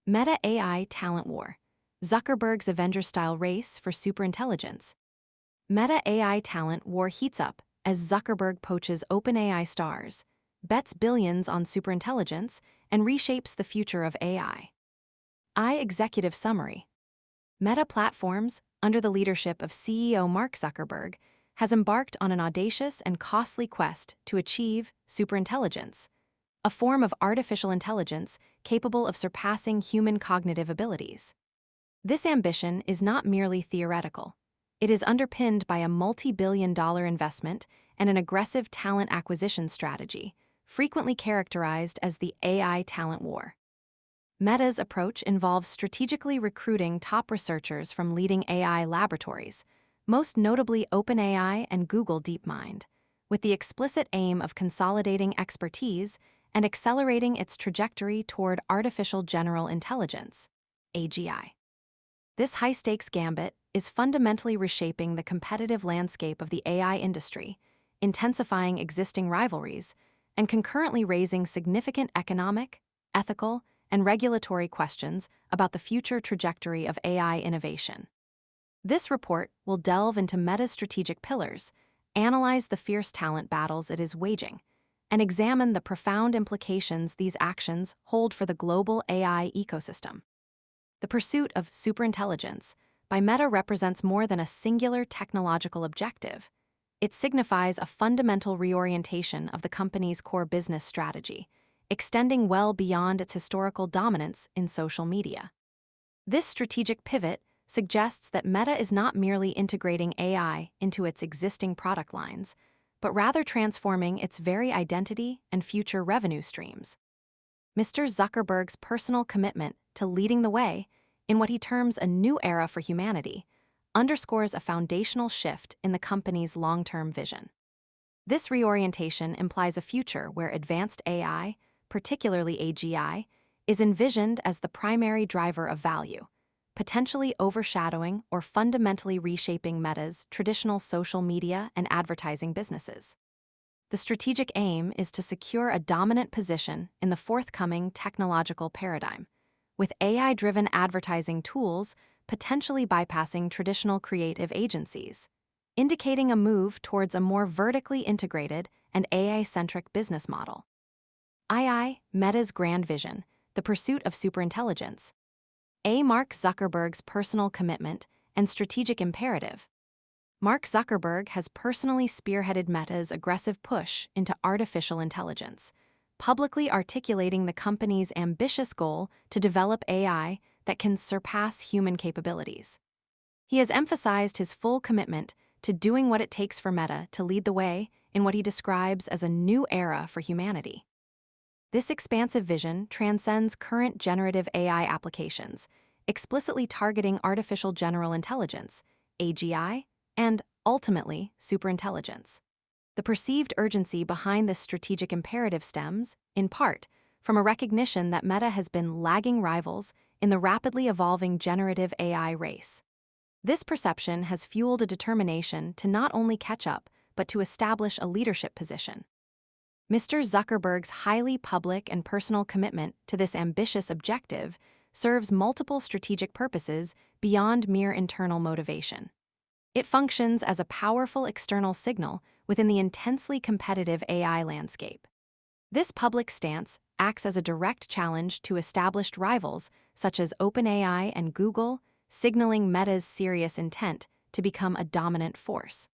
Meta AI talent war. Zuckerberg's Avenger-style race for superintelligence. Meta AI talent war heats up as Zuckerberg poaches OpenAI stars, bets billions on superintelligence, and reshapes the future of AI. Executive Summary. Meta Platforms, under the leadership of CEO Mark Zuckerberg, has embarked on an audacious and costly quest to achieve superintelligence, a form of artificial intelligence capable of surpassing human cognitive abilities. This ambition is not merely theoretical. It is underpinned by a multi-billion-dollar investment and an aggressive talent acquisition strategy, frequently characterized as the AI talent war. Meta's approach involves strategically recruiting top researchers from leading AI laboratories, most notably OpenAI and Google DeepMind, with the explicit aim of consolidating expertise and accelerating its trajectory toward artificial general intelligence, AGI. This high-stakes gambit is fundamentally reshaping the competitive landscape of the AI industry, intensifying existing rivalries, and concurrently raising significant economic, ethical, and regulatory questions about the future trajectory of AI innovation. This report will delve into Meta's strategic pillars, analyze the fierce talent battles it is waging, and examine the profound implications these actions hold for the global AI ecosystem. The pursuit of superintelligence by Meta represents more than a singular technological objective. It signifies a fundamental reorientation of the company's core business strategy, extending well beyond its historical dominance in social media. This strategic pivot suggests that Meta is not merely integrating AI into its existing product lines, but rather transforming its very identity and future revenue streams. Mr. Zuckerberg's personal commitment to leading the way in what he terms a new era for humanity underscores a foundational shift in the company's long-term vision. This reorientation implies a future where advanced AI, particularly AGI, is envisioned as the primary driver of value, potentially overshadowing or fundamentally reshaping Meta's traditional social media and advertising businesses. The strategic aim is to secure a dominant position in the forthcoming technological paradigm, with AI-driven advertising tools potentially bypassing traditional creative agencies, indicating a move towards a more vertically integrated and AI-centric business model. Meta's grand vision, the pursuit of superintelligence. Mark Zuckerberg's personal commitment and strategic imperative. Mark Zuckerberg has personally spearheaded Meta's aggressive push into artificial intelligence, publicly articulating the company's ambitious goal to develop AI that can surpass human capabilities. He has emphasized his full commitment to doing what it takes for Meta to lead the way in what he describes as a new era for humanity. This expansive vision transcends current generative AI applications, explicitly targeting artificial general intelligence, AGI, and, ultimately, superintelligence. The perceived urgency behind this strategic imperative stems, in part, from a recognition that Meta has been lagging rivals in the rapidly evolving generative AI race. This perception has fueled a determination to not only catch up, but to establish a leadership position. Mr. Zuckerberg's highly public and personal commitment to this ambitious objective serves multiple strategic purposes beyond mere internal motivation. It functions as a powerful external signal within the intensely competitive AI landscape. This public stance acts as a direct challenge to established rivals such as OpenAI and Google, signaling Meta's serious intent to become a dominant force.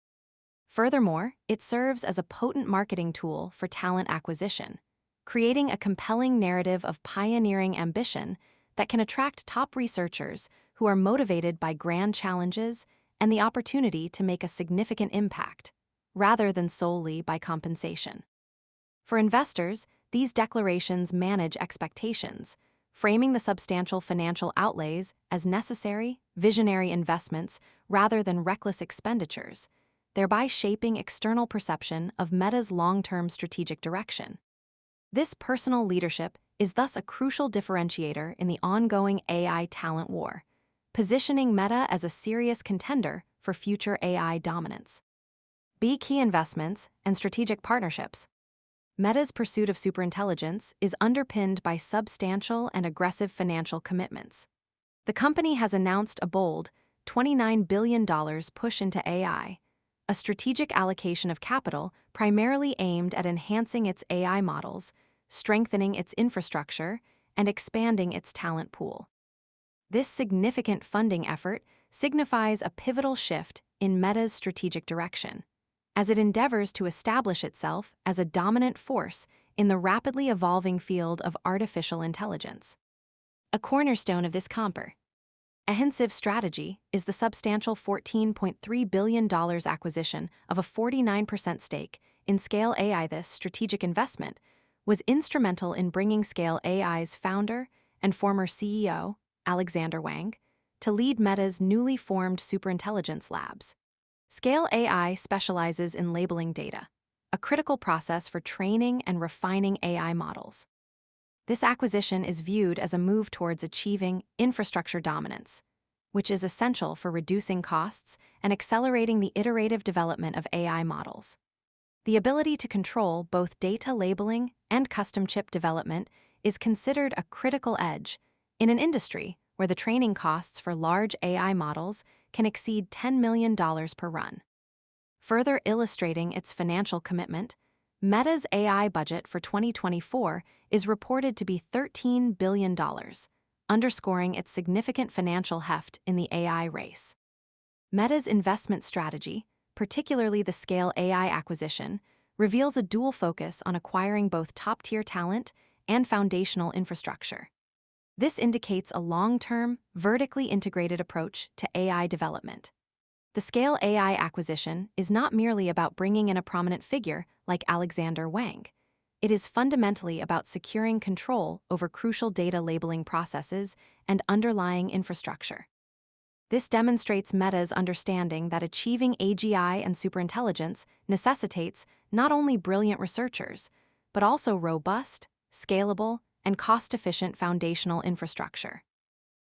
Furthermore, it serves as a potent marketing tool for talent acquisition, creating a compelling narrative of pioneering ambition that can attract top researchers who are motivated by grand challenges and the opportunity to make a significant impact, rather than solely by compensation. For investors, these declarations manage expectations, framing the substantial financial outlays as necessary, visionary investments rather than reckless expenditures, thereby shaping external perception of Meta's long-term strategic direction. This personal leadership is thus a crucial differentiator in the ongoing AI talent war, positioning Meta as a serious contender for future AI dominance. Key investments and strategic partnerships. Meta's pursuit of superintelligence is underpinned by substantial and aggressive financial commitments. The company has announced a bold $29 billion push into AI, a strategic allocation of capital primarily aimed at enhancing its AI models, strengthening its infrastructure, and expanding its talent pool. This significant funding effort signifies a pivotal shift in Meta's strategic direction, as it endeavors to establish itself as a dominant force in the rapidly evolving field of artificial intelligence. A cornerstone of this comprehensive strategy is the substantial $14.3 billion acquisition of a 49% stake in Scale AI. This strategic investment was instrumental in bringing Scale AI's founder and former CEO, Alexander Wang, to lead Meta's newly formed Superintelligence Labs. Scale AI specializes in labeling data, a critical process for training and refining AI models. This acquisition is viewed as a move towards achieving infrastructure dominance, which is essential for reducing costs and accelerating the iterative development of AI models. The ability to control both data labeling and custom chip development is considered a critical edge in an industry where the training costs for large AI models can exceed $10 million per run. Further illustrating its financial commitment, Meta's AI budget for 2024 is reported to be $13 billion, underscoring its significant financial heft in the AI race. Meta's investment strategy, particularly the Scale AI acquisition, reveals a dual focus on acquiring both top-tier talent and foundational infrastructure. This indicates a long-term, vertically integrated approach to AI development. The Scale AI acquisition is not merely about bringing in a prominent figure like Alexander Wang. It is fundamentally about securing control over crucial data labeling processes and underlying infrastructure. This demonstrates Meta's understanding that achieving AGI and superintelligence necessitates not only brilliant researchers, but also robust, scalable, and cost-efficient foundational infrastructure.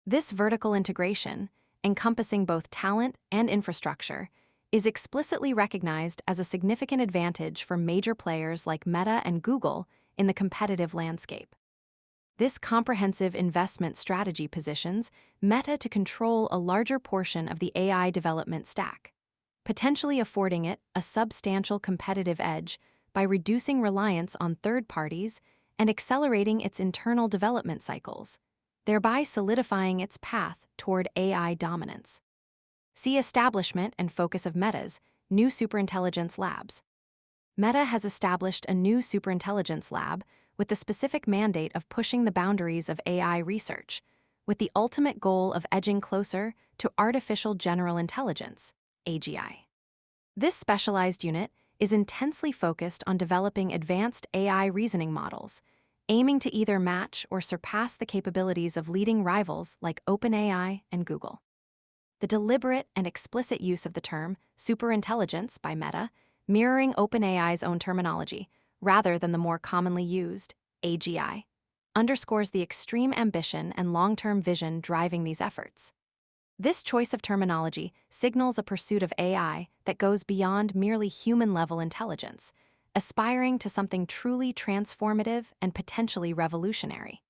This vertical integration, encompassing both talent and infrastructure, is explicitly recognized as a significant advantage for major players like Meta and Google in the competitive landscape. This comprehensive investment strategy positions Meta to control a larger portion of the AI development stack, potentially affording it a substantial competitive edge by reducing reliance on third parties and accelerating its internal development cycles, thereby solidifying its path toward AI dominance. See establishment and focus of Meta's new Superintelligence Labs. Meta has established a new Superintelligence Lab with the specific mandate of pushing the boundaries of AI research, with the ultimate goal of edging closer to artificial general intelligence, AGI. This specialized unit is intensely focused on developing advanced AI reasoning models, aiming to either match or surpass the capabilities of leading rivals like OpenAI and Google. The deliberate and explicit use of the term superintelligence by Meta, mirroring OpenAI's own terminology, rather than the more commonly used AGI, underscores the extreme ambition and long-term vision driving these efforts. This choice of terminology signals a pursuit of AI that goes beyond merely human-level intelligence, aspiring to something truly transformative and potentially revolutionary.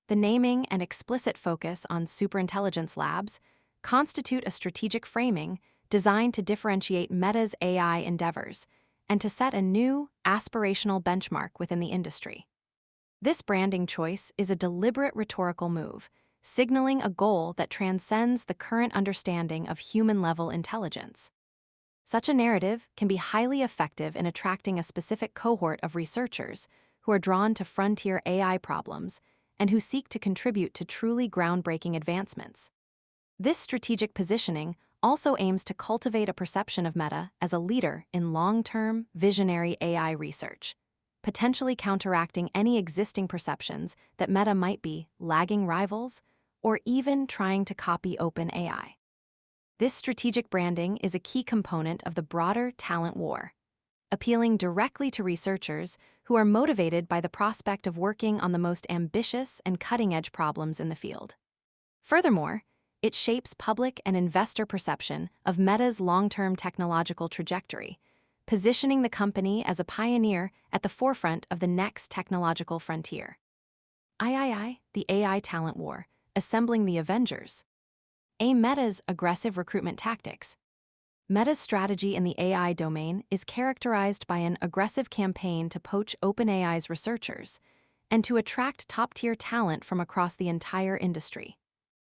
The naming and explicit focus on Superintelligence Labs constitute a strategic framing designed to differentiate Meta's AI endeavors and to set a new, aspirational benchmark within the industry. This branding choice is a deliberate rhetorical move, signaling a goal that transcends the current understanding of human-level intelligence. Such a narrative can be highly effective in attracting a specific cohort of researchers who are drawn to frontier AI problems and who seek to contribute to truly groundbreaking advancements. This strategic positioning also aims to cultivate a perception of Meta as a leader in long-term, visionary AI research, potentially counteracting any existing perceptions that Meta might be lagging rivals or even trying to copy OpenAI. This strategic branding is a key component of the broader talent war, appealing directly to researchers who are motivated by the prospect of working on the most ambitious and cutting-edge problems in the field. Furthermore, it shapes public and investor perception of Meta's long-term technological trajectory, positioning the company as a pioneer at the forefront of the next technological frontier. III, the AI talent war, assembling the Avengers. Meta's aggressive recruitment tactics. Meta's strategy in the AI domain is characterized by an aggressive campaign to poach OpenAI's researchers and to attract top-tier talent from across the entire industry.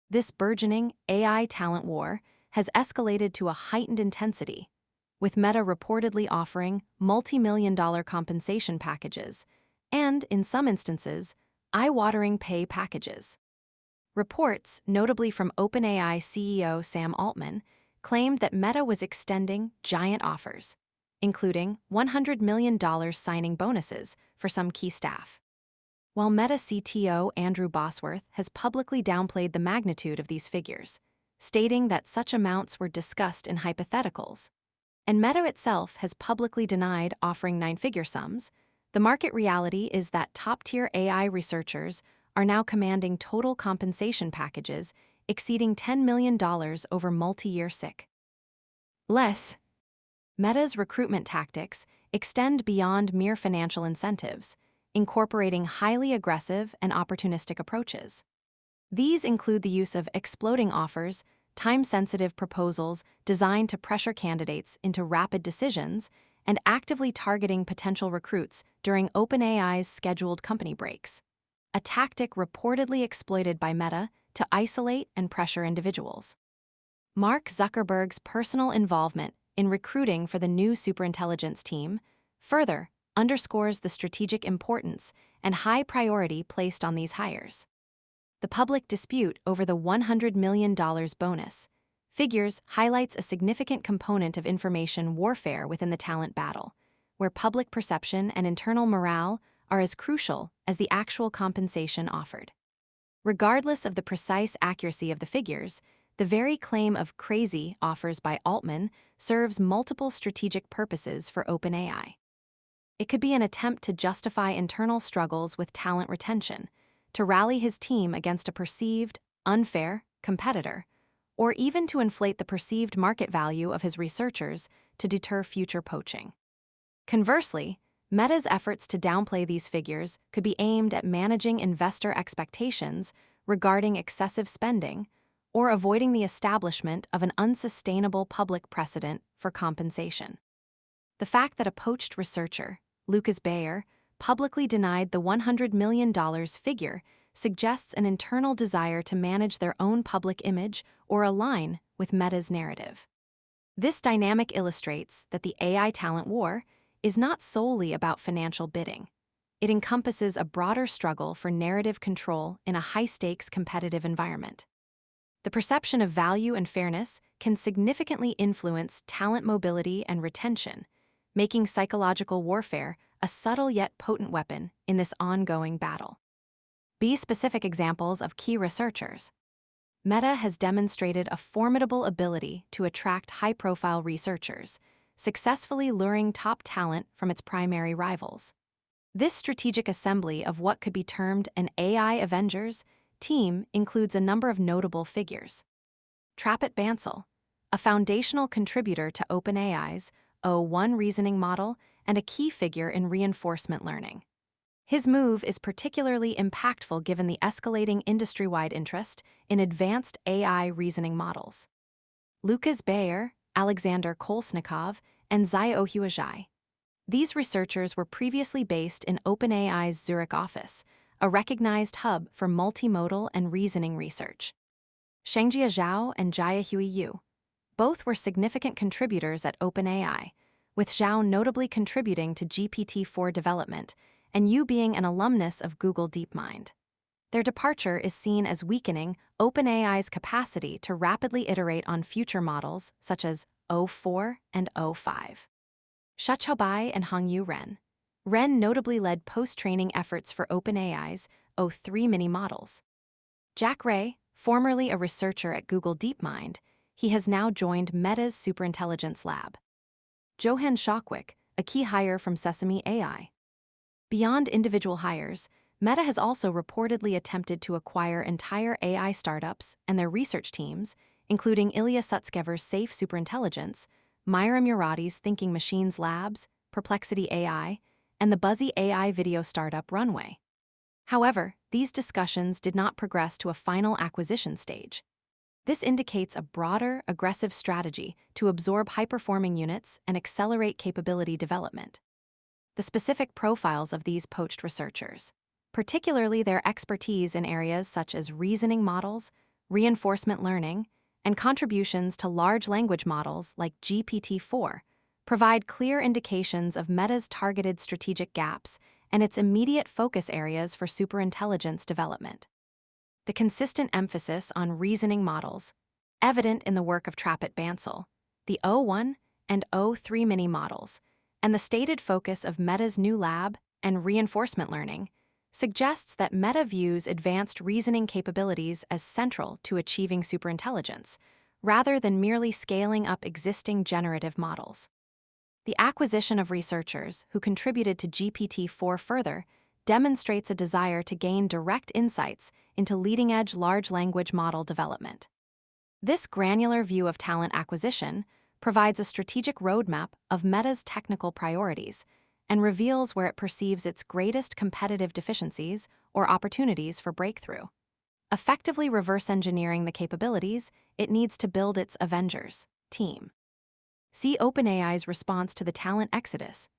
This burgeoning AI talent war has escalated to a heightened intensity, with Meta reportedly offering multi-million-dollar compensation packages and, in some instances, eye-watering pay packages. Reports, notably from OpenAI CEO Sam Altman, claimed that Meta was extending giant offers, including $100 million signing bonuses for some key staff. While Meta CTO Andrew Bosworth has publicly downplayed the magnitude of these figures, stating that such amounts were discussed in hypotheticals, and Meta itself has publicly denied offering nine-figure sums, the market reality is that top-tier AI researchers are now commanding total compensation packages exceeding $10 million over multi-year SIC. Meta's recruitment tactics extend beyond mere financial incentives, incorporating highly aggressive and opportunistic approaches. These include the use of exploding offers, time-sensitive proposals designed to pressure candidates into rapid decisions, and actively targeting potential recruits during OpenAI's scheduled company breaks, a tactic reportedly exploited by Meta to isolate and pressure individuals. Mark Zuckerberg's personal involvement in recruiting for the new Superintelligence team further underscores the strategic importance and high priority placed on these hires. The public dispute over the $100 million bonus figures highlights a significant component of information warfare within the talent battle, where public perception and internal morale are as crucial as the actual compensation offered. Regardless of the precise accuracy of the figures, the very claim of crazy offers by Altman serves multiple strategic purposes for OpenAI. It could be an attempt to justify internal struggles with talent retention, to rally his team against a perceived, unfair competitor, or even to inflate the perceived market value of his researchers to deter future poaching. Conversely, Meta's efforts to downplay these figures could be aimed at managing investor expectations regarding excessive spending or avoiding the establishment of an unsustainable public precedent for compensation. The fact that a poached researcher, Lucas Bayer, publicly denied the $100 million figure suggests an internal desire to manage their own public image or align with Meta's narrative. This dynamic illustrates that the AI talent war is not solely about financial bidding. It encompasses a broader struggle for narrative control in a high-stakes competitive environment. The perception of value and fairness can significantly influence talent mobility and retention, making psychological warfare a subtle yet potent weapon in this ongoing battle. Be specific examples of key researchers. Meta has demonstrated a formidable ability to attract high-profile researchers, successfully luring top talent from its primary rivals. This strategic assembly of what could be termed an AI Avengers team includes a number of notable figures. Trapit Bansal, a foundational contributor to OpenAI's O1 reasoning model and a key figure in reinforcement learning. His move is particularly impactful given the escalating industry-wide interest in advanced AI reasoning models. Lucas Bayer, Alexander Kolesnikov, and Xiaohua Zhai. These researchers were previously based in OpenAI's Zurich office, a recognized hub for multimodal and reasoning research. Shengjia Zhao and Jiahui Yu. Both were significant contributors at OpenAI, with Zhao notably contributing to GPT-4 development and Yu being an alumnus of Google DeepMind. Their departure is seen as weakening OpenAI's capacity to rapidly iterate on future models such as O4 and O5. Xiaoqiao Bai and Hongyu Ren. Ren notably led post-training efforts for OpenAI's O3 mini models. Jack Ray, formerly a researcher at Google DeepMind, he has now joined Meta's Superintelligence Lab. Johan Schokwick, a key hire from Sesame AI. Beyond individual hires, Meta has also reportedly attempted to acquire entire AI startups and their research teams, including Ilya Sutskever's Safe Superintelligence, Myra Murati's Thinking Machines Labs, Perplexity AI, and the buzzy AI video startup Runway. However, these discussions did not progress to a final acquisition stage. This indicates a broader, aggressive strategy to absorb high-performing units and accelerate capability development. The specific profiles of these poached researchers, particularly their expertise in areas such as reasoning models, reinforcement learning, and contributions to large language models like GPT-4, provide clear indications of Meta's targeted strategic gaps and its immediate focus areas for superintelligence development. The consistent emphasis on reasoning models, evident in the work of Trappett-Bansal, the O1 and O3 mini models, and the stated focus of Meta's new lab and reinforcement learning, suggests that Meta views advanced reasoning capabilities as central to achieving superintelligence, rather than merely scaling up existing generative models. The acquisition of researchers who contributed to GPT-4 further demonstrates a desire to gain direct insights into leading-edge large language model development. This granular view of talent acquisition provides a strategic roadmap of Meta's technical priorities and reveals where it perceives its greatest competitive deficiencies or opportunities for breakthrough, effectively reverse engineering the capabilities it needs to build its Avengers team. See OpenAI's response to the talent exodus.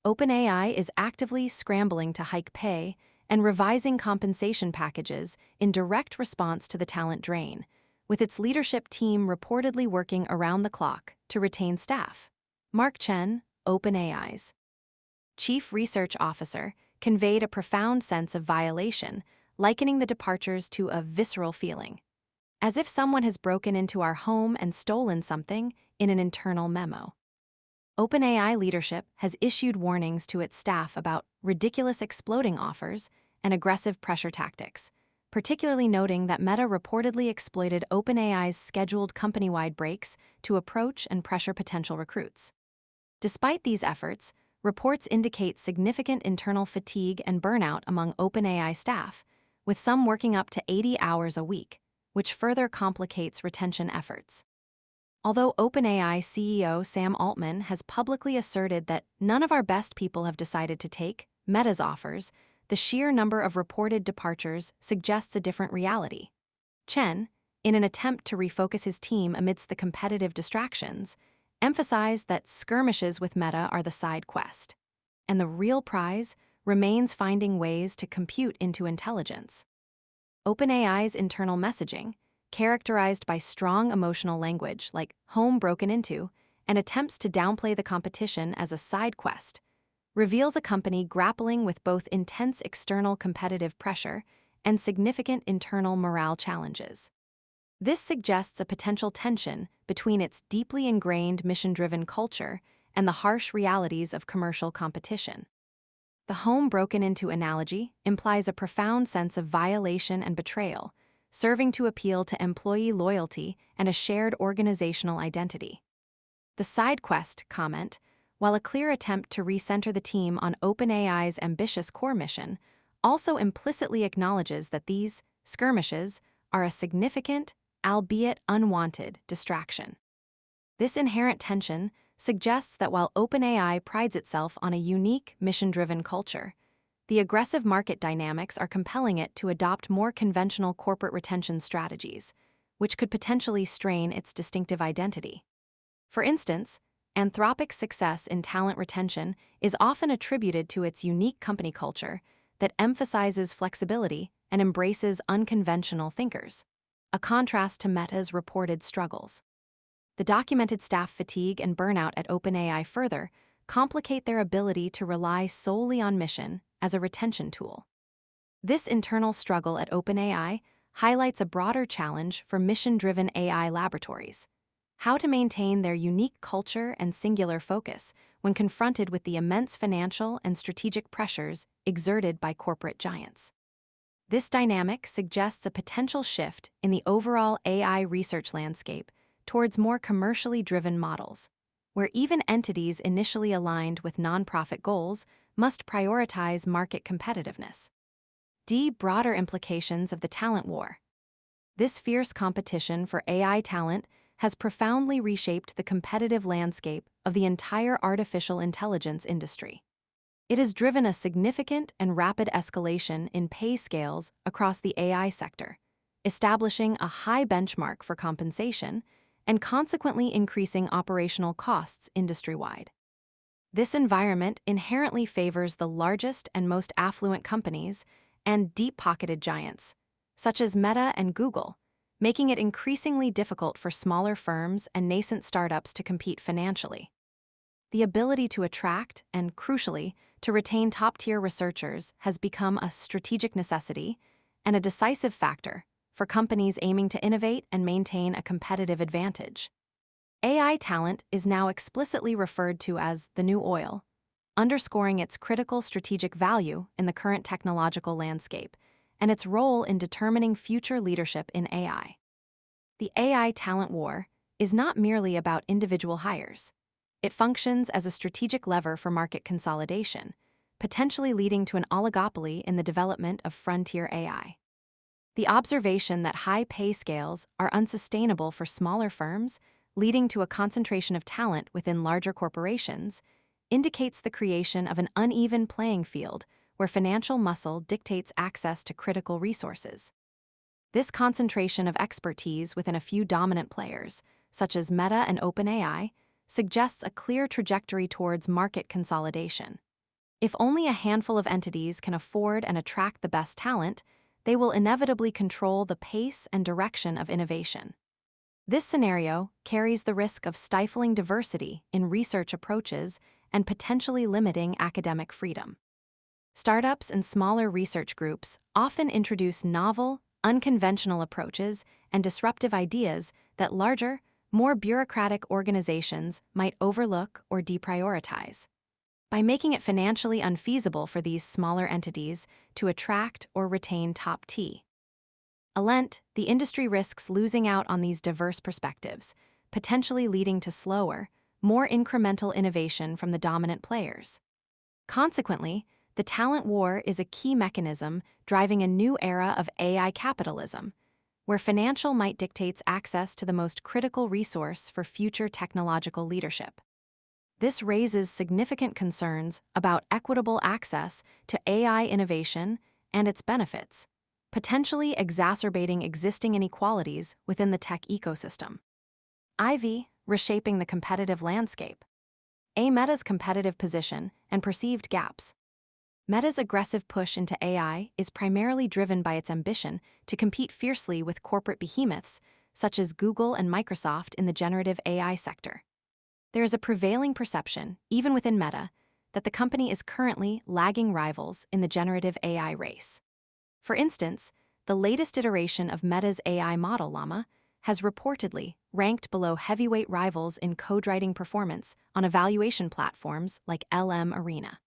OpenAI is actively scrambling to hike pay and revising compensation packages in direct response to the talent drain, with its leadership team reportedly working around the clock to retain staff. Mark Chen, OpenAI's Chief Research Officer, conveyed a profound sense of violation, likening the departures to a visceral feeling, as if someone has broken into our home and stolen something in an internal memo. OpenAI leadership has issued warnings to its staff about ridiculous exploding offers and aggressive pressure tactics, particularly noting that Meta reportedly exploited OpenAI's scheduled company-wide breaks to approach and pressure potential recruits. Despite these efforts, reports indicate significant internal fatigue and burnout among OpenAI staff, with some working up to 80 hours a week, which further complicates retention efforts. Although OpenAI CEO Sam Altman has publicly asserted that none of our best people have decided to take Meta's offers, the sheer number of reported departures suggests a different reality. Chen, in an attempt to refocus his team amidst the competitive distractions, emphasized that skirmishes with Meta are the side quest, and the real prize remains finding ways to compute into intelligence. OpenAI's internal messaging, characterized by strong emotional language like home broken into and attempts to downplay the competition as a side quest, reveals a company grappling with both intense external competitive pressure and significant internal morale challenges. This suggests a potential tension between its deeply ingrained mission-driven culture and the harsh realities of commercial competition. The home broken into analogy implies a profound sense of violation and betrayal, serving to appeal to employee loyalty and a shared organizational identity. The side quest comment, while a clear attempt to recenter the team on OpenAI's ambitious core mission, also implicitly acknowledges that these skirmishes are a significant, albeit unwanted, distraction. This inherent tension suggests that while OpenAI prides itself on a unique, mission-driven culture, the aggressive market dynamics are compelling it to adopt more conventional corporate retention strategies, which could potentially strain its distinctive identity. For instance, Anthropic's success in talent retention is often attributed to its unique company culture that emphasizes flexibility and embraces unconventional thinkers, a contrast to Meta's reported struggles. The documented staff fatigue and burnout at OpenAI further complicate their ability to rely solely on mission as a retention tool. This internal struggle at OpenAI highlights a broader challenge for mission-driven AI laboratories: how to maintain their unique culture and singular focus when confronted with the immense financial and strategic pressures exerted by corporate giants. This dynamic suggests a potential shift in the overall AI research landscape towards more commercially driven models, where even entities initially aligned with nonprofit goals must prioritize market competitiveness. Broader implications of the talent war. This fierce competition for AI talent has profoundly reshaped the competitive landscape of the entire artificial intelligence industry. It has driven a significant and rapid escalation in pay scales across the AI sector, establishing a high benchmark for compensation and consequently increasing operational costs industry-wide. This environment inherently favors the largest and most affluent companies and deep-pocketed giants, such as Meta and Google, making it increasingly difficult for smaller firms and nascent startups to compete financially. The ability to attract and, crucially, to retain top-tier researchers has become a strategic necessity and a decisive factor for companies aiming to innovate and maintain a competitive advantage. AI talent is now explicitly referred to as the new oil, underscoring its critical strategic value in the current technological landscape and its role in determining future leadership in AI. The AI talent war is not merely about individual hires. It functions as a strategic lever for market consolidation, potentially leading to an oligopoly in the development of frontier AI. The observation that high pay scales are unsustainable for smaller firms, leading to a concentration of talent within larger corporations, indicates the creation of an uneven playing field where financial muscle dictates access to critical resources. This concentration of expertise within a few dominant players, such as Meta and OpenAI, suggests a clear trajectory towards market consolidation. If only a handful of entities can afford and attract the best talent, they will inevitably control the pace and direction of innovation. This scenario carries the risk of stifling diversity in research approaches and potentially limiting academic freedom. Startups and smaller research groups often introduce novel, unconventional approaches and disruptive ideas that larger, more bureaucratic organizations might overlook or deprioritize. By making it financially unfeasible for these smaller entities to attract or retain top talent, the industry risks losing out on these diverse perspectives, potentially leading to slower, more incremental innovation from the dominant players. Consequently, the talent war is a key mechanism driving a new era of AI capitalism, where financial might dictates access to the most critical resource for future technological leadership. This raises significant concerns about equitable access to AI innovation and its benefits, potentially exacerbating existing inequalities within the tech ecosystem. Reshaping the competitive landscape. Meta's competitive position and perceived gaps. Meta's aggressive push into AI is primarily driven by its ambition to compete fiercely with corporate behemoths such as Google and Microsoft in the generative AI sector. There is a prevailing perception, even within Meta, that the company is currently lagging rivals in the generative AI race. For instance, the latest iteration of Meta's AI model, Llama, has reportedly ranked below heavyweight rivals in code writing performance on evaluation platforms like LM Arena.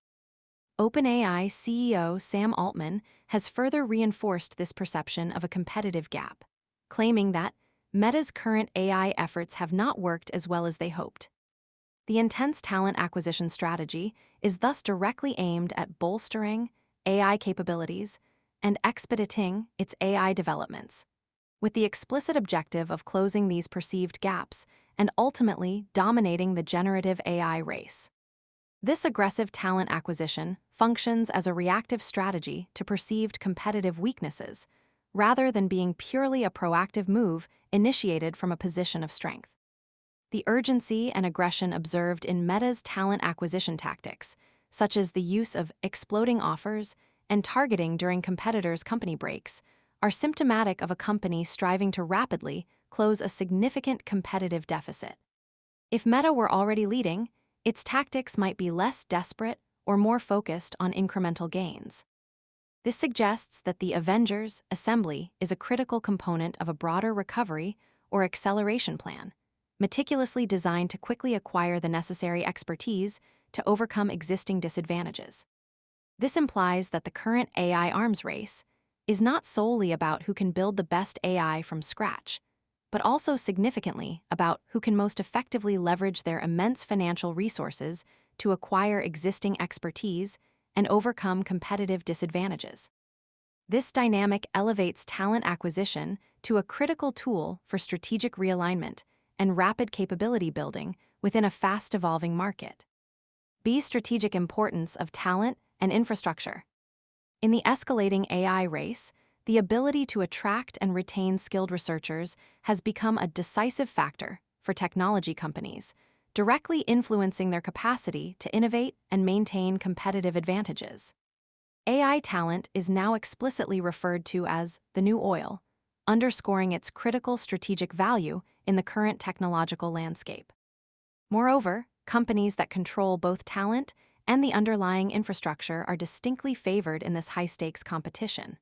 OpenAI CEO Sam Altman has further reinforced this perception of a competitive gap, claiming that Meta's current AI efforts have not worked as well as they hoped. The intense talent acquisition strategy is thus directly aimed at bolstering AI capabilities and expediting its AI developments, with the explicit objective of closing these perceived gaps and ultimately dominating the generative AI race. This aggressive talent acquisition functions as a reactive strategy to perceived competitive weaknesses, rather than being purely a proactive move initiated from a position of strength. The urgency and aggression observed in Meta's talent acquisition tactics, such as the use of exploding offers and targeting during competitors' company breaks, are symptomatic of a company striving to rapidly close a significant competitive deficit. If Meta were already leading, its tactics might be less desperate or more focused on incremental gains. This suggests that the Avengers assembly is a critical component of a broader recovery or acceleration plan, meticulously designed to quickly acquire the necessary expertise to overcome existing disadvantages. This implies that the current AI arms race is not solely about who can build the best AI from scratch, but also significantly about who can most effectively leverage their immense financial resources to acquire existing expertise and overcome competitive disadvantages. This dynamic elevates talent acquisition to a critical tool for strategic realignment and rapid capability building within a fast-evolving market. B. Strategic importance of talent and infrastructure. In the escalating AI race, the ability to attract and retain skilled researchers has become a decisive factor for technology companies, directly influencing their capacity to innovate and maintain competitive advantages. AI talent is now explicitly referred to as the new oil, underscoring its critical strategic value in the current technological landscape. Moreover, companies that control both talent and the underlying infrastructure are distinctly favored in this high-stakes competition.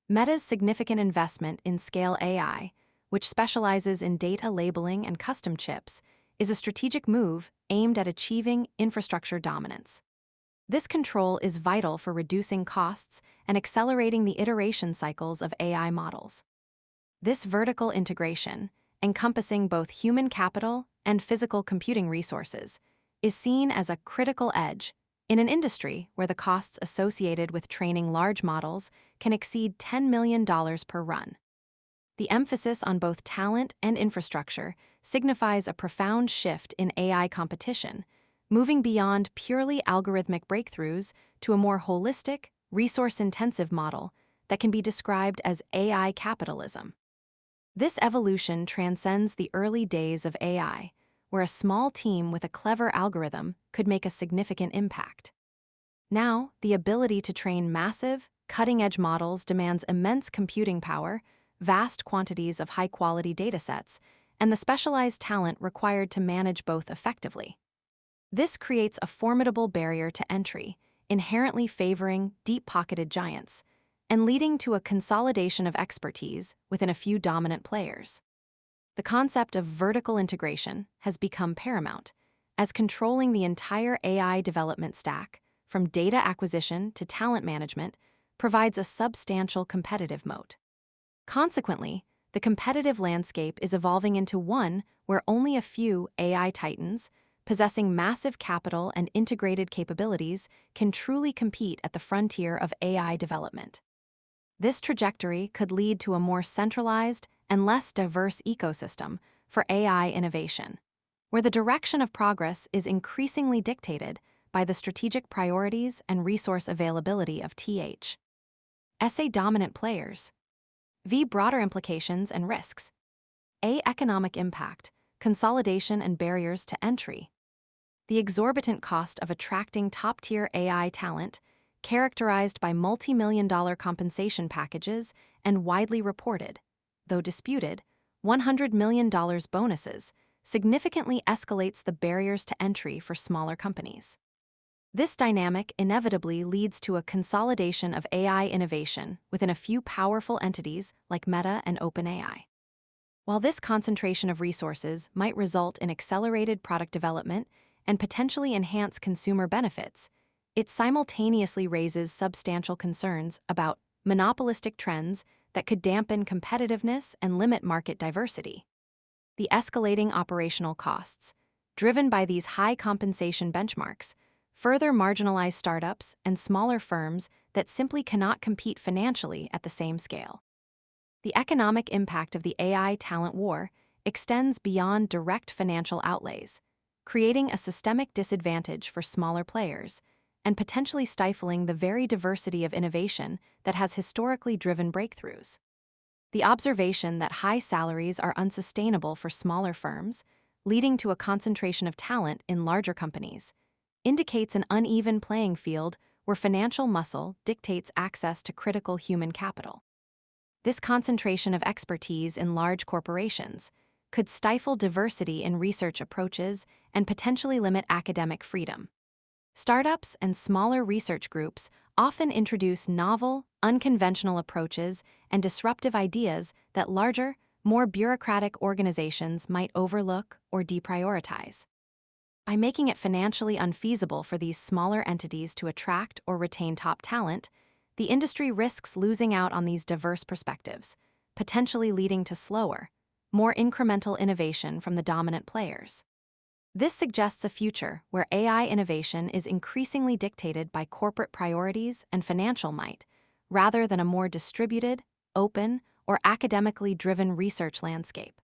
Meta's significant investment in Scale AI, which specializes in data labeling and custom chips, is a strategic move aimed at achieving infrastructure dominance. This control is vital for reducing costs and accelerating the iteration cycles of AI models. This vertical integration, encompassing both human capital and physical computing resources, is seen as a critical edge in an industry where the costs associated with training large models can exceed $10 million per run. The emphasis on both talent and infrastructure signifies a profound shift in AI competition, moving beyond purely algorithmic breakthroughs to a more holistic, resource-intensive model that can be described as AI capitalism. This evolution transcends the early days of AI, where a small team with a clever algorithm could make a significant impact. Now, the ability to train massive, cutting-edge models demands immense computing power, vast quantities of high-quality datasets, and the specialized talent required to manage both effectively. This creates a formidable barrier to entry, inherently favoring deep-pocketed giants, and leading to a consolidation of expertise within a few dominant players. The concept of vertical integration has become paramount, as controlling the entire AI development stack, from data acquisition to talent management, provides a substantial competitive moat. Consequently, the competitive landscape is evolving into one where only a few AI titans, possessing massive capital and integrated capabilities, can truly compete at the frontier of AI development. This trajectory could lead to a more centralized and less diverse ecosystem for AI innovation, where the direction of progress is increasingly dictated by the strategic priorities and resource availability of dominant players. V. Broader implications and risks. A. Economic impact, consolidation and barriers to entry. The exorbitant cost of attracting top-tier AI talent, characterized by multi-million-dollar compensation packages and widely reported, though disputed, $100 million bonuses, significantly escalates the barriers to entry for smaller companies. This dynamic inevitably leads to a consolidation of AI innovation within a few powerful entities like Meta and OpenAI. While this concentration of resources might result in accelerated product development and potentially enhance consumer benefits, it simultaneously raises substantial concerns about monopolistic trends that could dampen competitiveness and limit market diversity. The escalating operational costs, driven by these high compensation benchmarks, further marginalize startups and smaller firms that simply cannot compete financially at the same scale. The economic impact of the AI talent war extends beyond direct financial outlays, creating a systemic disadvantage for smaller players and potentially stifling the very diversity of innovation that has historically driven breakthroughs. The observation that high salaries are unsustainable for smaller firms, leading to a concentration of talent in larger companies, indicates an uneven playing field where financial muscle dictates access to critical human capital. This concentration of expertise in large corporations could stifle diversity in research approaches and potentially limit academic freedom. Startups and smaller research groups often introduce novel, unconventional approaches and disruptive ideas that larger, more bureaucratic organizations might overlook or deprioritize. By making it financially unfeasible for these smaller entities to attract or retain top talent, the industry risks losing out on these diverse perspectives, potentially leading to slower, more incremental innovation from the dominant players. This suggests a future where AI innovation is increasingly dictated by corporate priorities and financial might, rather than a more distributed, open, or academically driven research landscape.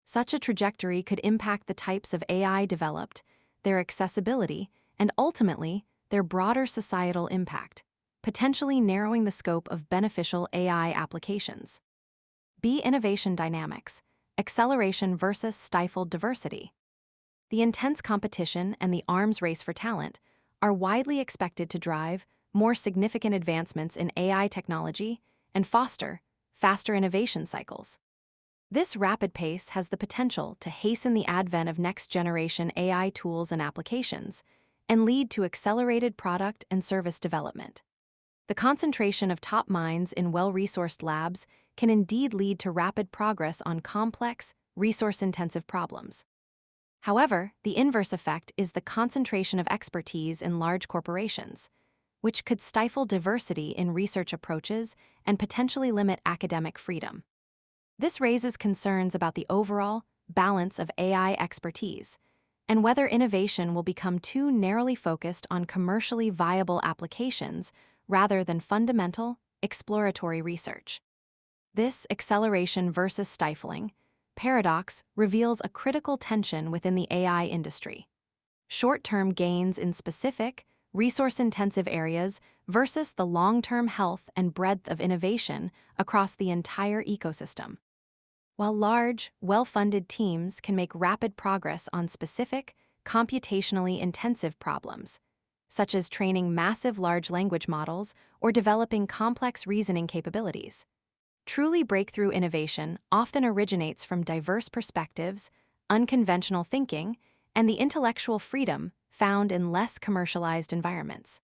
Such a trajectory could impact the types of AI developed, their accessibility, and ultimately, their broader societal impact, potentially narrowing the scope of beneficial AI applications. B. Innovation dynamics, acceleration versus stifled diversity. The intense competition and the arms race for talent are widely expected to drive more significant advancements in AI technology and foster faster innovation cycles. This rapid pace has the potential to hasten the advent of next-generation AI tools and applications and lead to accelerated product and service development. The concentration of top minds in well-resourced labs can indeed lead to rapid progress on complex, resource-intensive problems. However, the inverse effect is the concentration of expertise in large corporations, which could stifle diversity in research approaches and potentially limit academic freedom. This raises concerns about the overall balance of AI expertise and whether innovation will become too narrowly focused on commercially viable applications rather than fundamental, exploratory research. This acceleration versus stifling paradox reveals a critical tension within the AI industry. Short-term gains in specific, resource-intensive areas versus the long-term health and breadth of innovation across the entire ecosystem. While large, well-funded teams can make rapid progress on specific, computationally intensive problems, such as training massive large language models or developing complex reasoning capabilities, truly breakthrough innovation often originates from diverse perspectives, unconventional thinking, and the intellectual freedom found in less commercialized environments.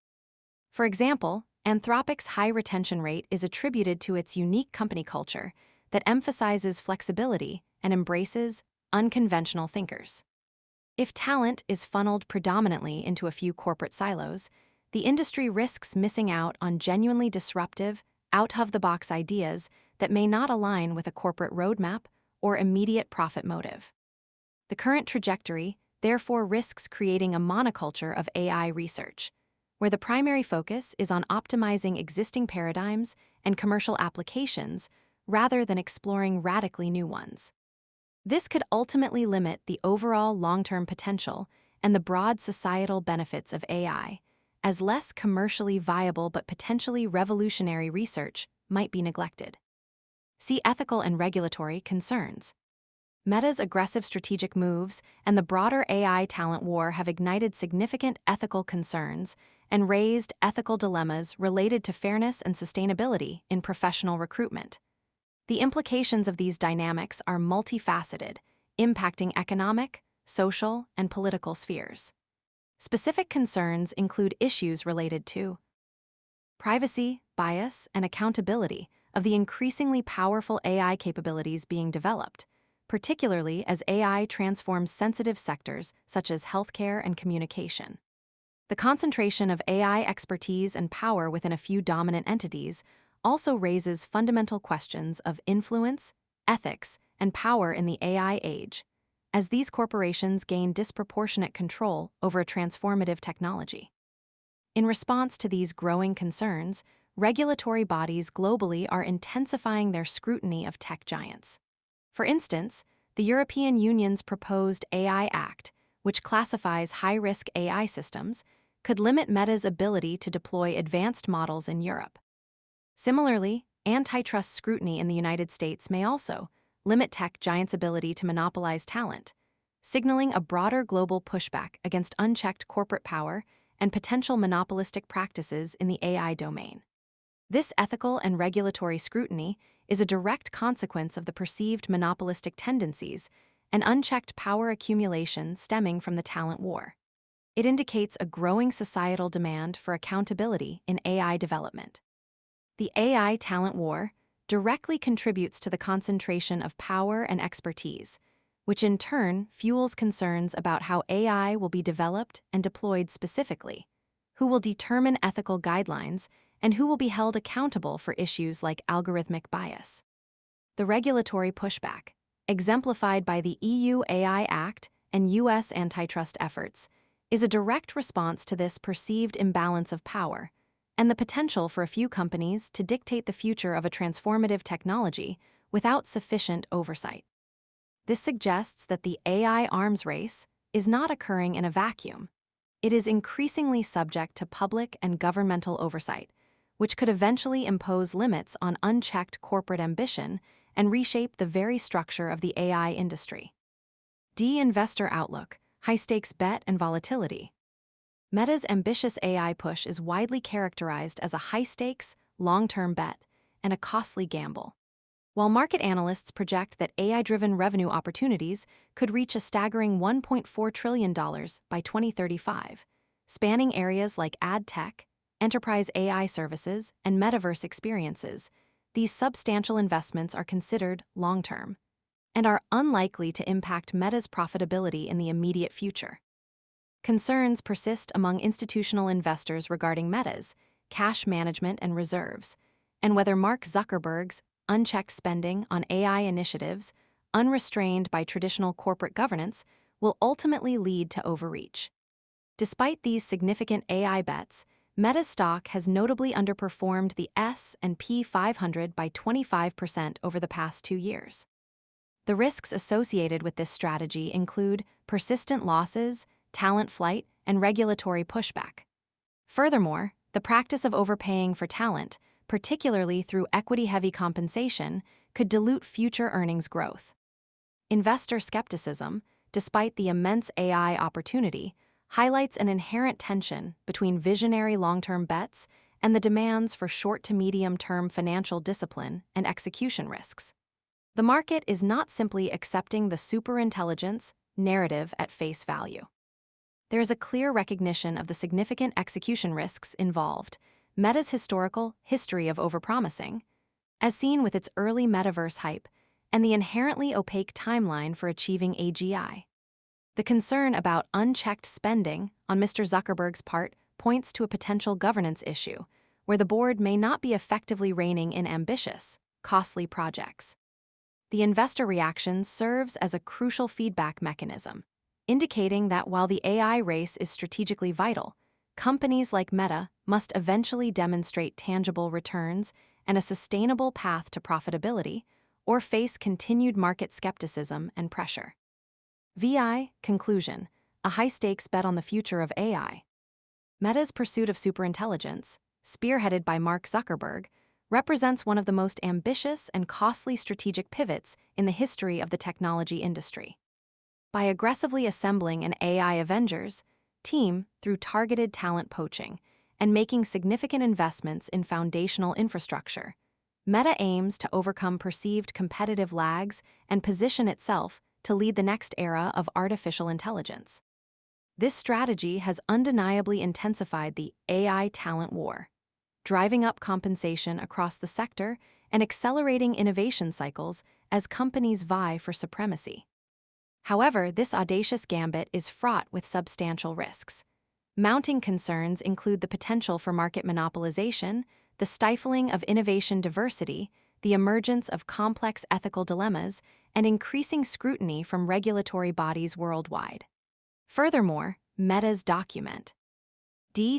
For example, Anthropic's high retention rate is attributed to its unique company culture that emphasizes flexibility and embraces unconventional thinkers. If talent is funneled predominantly into a few corporate silos, the industry risks missing out on genuinely disruptive, out-of-the-box ideas that may not align with a corporate roadmap or immediate profit motive. The current trajectory, therefore, risks creating a monoculture of AI research, where the primary focus is on optimizing existing paradigms and commercial applications rather than exploring radically new ones. This could ultimately limit the overall long-term potential and the broad societal benefits of AI, as less commercially viable but potentially revolutionary research might be neglected. See ethical and regulatory concerns. Meta's aggressive strategic moves and the broader AI talent war have ignited significant ethical concerns and raised ethical dilemmas related to fairness and sustainability in professional recruitment. The implications of these dynamics are multifaceted, impacting economic, social, and political spheres. Specific concerns include issues related to privacy, bias, and accountability of the increasingly powerful AI capabilities being developed, particularly as AI transforms sensitive sectors such as healthcare and communication. The concentration of AI expertise and power within a few dominant entities also raises fundamental questions of influence, ethics, and power in the AI age, as these corporations gain disproportionate control over a transformative technology. In response to these growing concerns, regulatory bodies globally are intensifying their scrutiny of tech giants. For instance, the European Union's proposed AI Act, which classifies high-risk AI systems, could limit Meta's ability to deploy advanced models in Europe. Similarly, antitrust scrutiny in the United States may also limit tech giants' ability to monopolize talent, signaling a broader global pushback against unchecked corporate power and potential monopolistic practices in the AI domain. This ethical and regulatory scrutiny is a direct consequence of the perceived monopolistic tendencies and unchecked power accumulation stemming from the talent war. It indicates a growing societal demand for accountability in AI development. The AI talent war directly contributes to the concentration of power and expertise, which in turn fuels concerns about how AI will be developed and deployed specifically, who will determine ethical guidelines, and who will be held accountable for issues like algorithmic bias. The regulatory pushback, exemplified by the EU AI Act and US antitrust efforts, is a direct response to this perceived imbalance of power and the potential for a few companies to dictate the future of a transformative technology without sufficient oversight. This suggests that the AI arms race is not occurring in a vacuum. It is increasingly subject to public and governmental oversight, which could eventually impose limits on unchecked corporate ambition and reshape the very structure of the AI industry. Investor outlook, high-stakes bet and volatility. Meta's ambitious AI push is widely characterized as a high-stakes, long-term bet and a costly gamble. While market analysts project that AI-driven revenue opportunities could reach a staggering $1.4 trillion by 2035, spanning areas like ad tech, enterprise AI services, and metaverse experiences, these substantial investments are considered long-term and are unlikely to impact Meta's profitability in the immediate future. Concerns persist among institutional investors regarding Meta's cash management and reserves, and whether Mark Zuckerberg's unchecked spending on AI initiatives, unrestrained by traditional corporate governance, will ultimately lead to overreach. Despite these significant AI bets, Meta's stock has notably underperformed the S&P 500 by 25% over the past 2 years. The risks associated with this strategy include persistent losses, talent flight, and regulatory pushback. Furthermore, the practice of overpaying for talent, particularly through equity-heavy compensation, could dilute future earnings growth. Investor skepticism, despite the immense AI opportunity, highlights an inherent tension between visionary long-term bets and the demands for short to medium-term financial discipline and execution risks. The market is not simply accepting the superintelligence narrative at face value. There is a clear recognition of the significant execution risks involved. Meta's historical history of overpromising, as seen with its early metaverse hype, and the inherently opaque timeline for achieving AGI. The concern about unchecked spending on Mr. Zuckerberg's part points to a potential governance issue, where the board may not be effectively reining in ambitious, costly projects. The investor reaction serves as a crucial feedback mechanism, indicating that while the AI race is strategically vital, companies like Meta must eventually demonstrate tangible returns and a sustainable path to profitability, or face continued market skepticism and pressure. Conclusion: a high-stakes bet on the future of AI. Meta's pursuit of superintelligence, spearheaded by Mark Zuckerberg, represents one of the most ambitious and costly strategic pivots in the history of the technology industry. By aggressively assembling an AI Avengers team through targeted talent poaching and making significant investments in foundational infrastructure, Meta aims to overcome perceived competitive lags and position itself to lead the next era of artificial intelligence. This strategy has undeniably intensified the AI talent war, driving up compensation across the sector and accelerating innovation cycles as companies vie for supremacy. However, this audacious gambit is fraught with substantial risks. Mounting concerns include the potential for market monopolization, the stifling of innovation diversity, the emergence of complex ethical dilemmas, and increasing scrutiny from regulatory bodies worldwide. Furthermore, Meta's document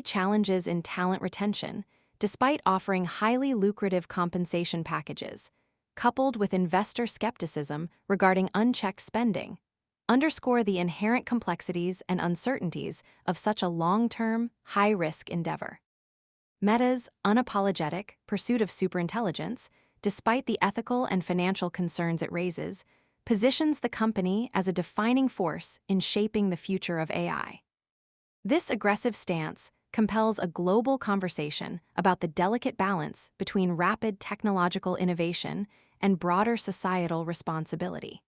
challenges in talent retention, despite offering highly lucrative compensation packages, coupled with investor skepticism regarding unchecked spending, underscore the inherent complexities and uncertainties of such a long-term, high-risk endeavor. Meta's unapologetic pursuit of superintelligence, despite the ethical and financial concerns it raises, positions the company as a defining force in shaping the future of AI. This aggressive stance compels a global conversation about the delicate balance between rapid technological innovation and broader societal responsibility.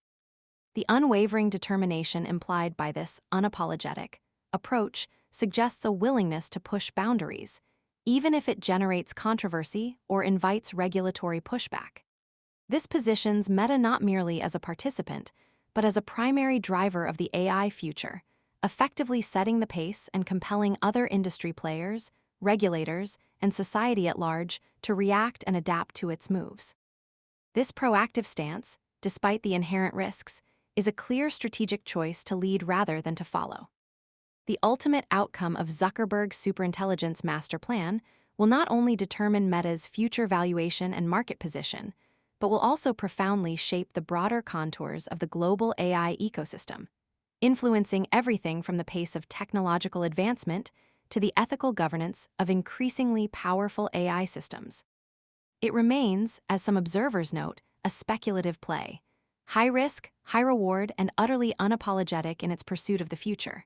The unwavering determination implied by this unapologetic approach suggests a willingness to push boundaries, even if it generates controversy or invites regulatory pushback. This positions Meta not merely as a participant, but as a primary driver of the AI future, effectively setting the pace and compelling other industry players, regulators, and society at large to react and adapt to its moves. This proactive stance, despite the inherent risks, is a clear strategic choice to lead rather than to follow. The ultimate outcome of Zuckerberg's superintelligence master plan will not only determine Meta's future valuation and market position, but will also profoundly shape the broader contours of the global AI ecosystem, influencing everything from the pace of technological advancement to the ethical governance of increasingly powerful AI systems. It remains, as some observers note, a speculative play, high risk, high reward, and utterly unapologetic in its pursuit of the future.